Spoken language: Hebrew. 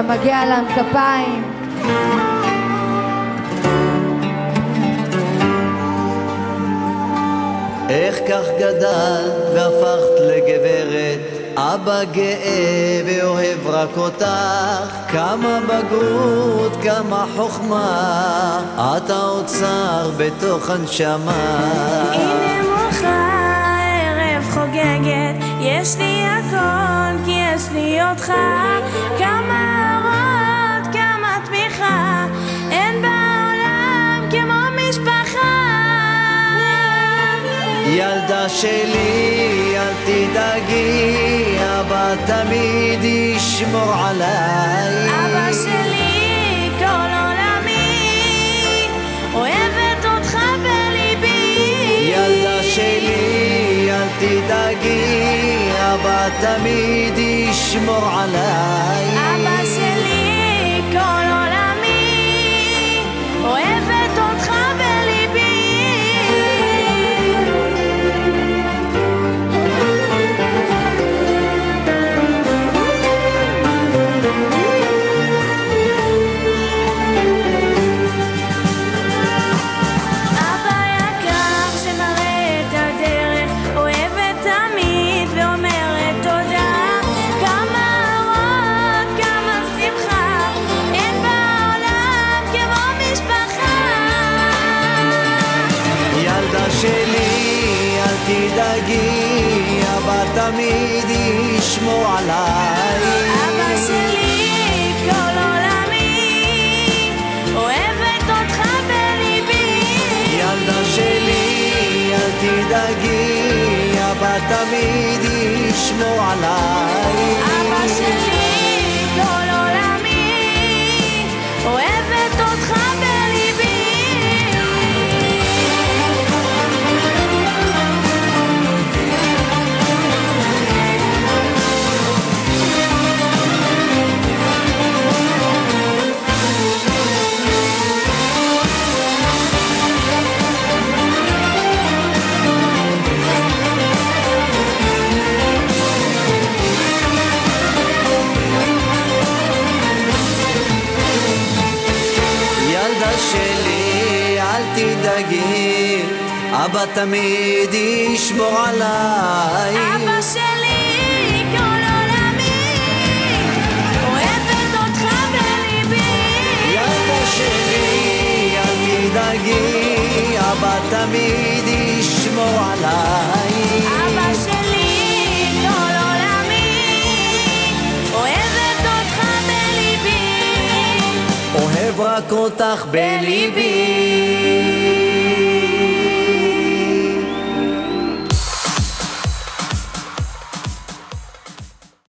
מגיע להם כפיים. איך כך גדל והפכת לגברת, אבא גאה ואוהב רק אותך, כמה בגרות, כמה חוכמה, אתה אוצר בתוך הנשמה. הנה מולך ערב חוגגת, יש לי הכל כי יש לי אותך, כמה אהרות, כמה תמיכה, אין בעולם כמו משפחה. ילדה שלי אל תדאגי, אבא תמיד ישמור עליי. אבא שלי כל עולמי, אוהבת אותך בליבי. ילדה שלי אל תדאגי, אבא תמיד ישמור עליי. אבא שלי כל עולמי, אוהבת אותך בליבי. שלי אל תדאגי, אבא תמיד ישמור עליי. אבא שלי כל עולמי, אוהבת אותך בליבי. ילדה שלי אל תדאגי, אבא תמיד ישמור עליי. אבא שלי כל עולמי, אוהבת אותך בליבי. שלי אל תדאגי, אבא תמיד ישמור עליי. אבא שלי כל עולמי, אוהבת אותך בליבי. ילדה שלי אל תדאגי, אבא תמיד ישמור עליי. אבא שלי כל עולמי, אוהבת אותך בליבי. אוהב רק אותך בליבי.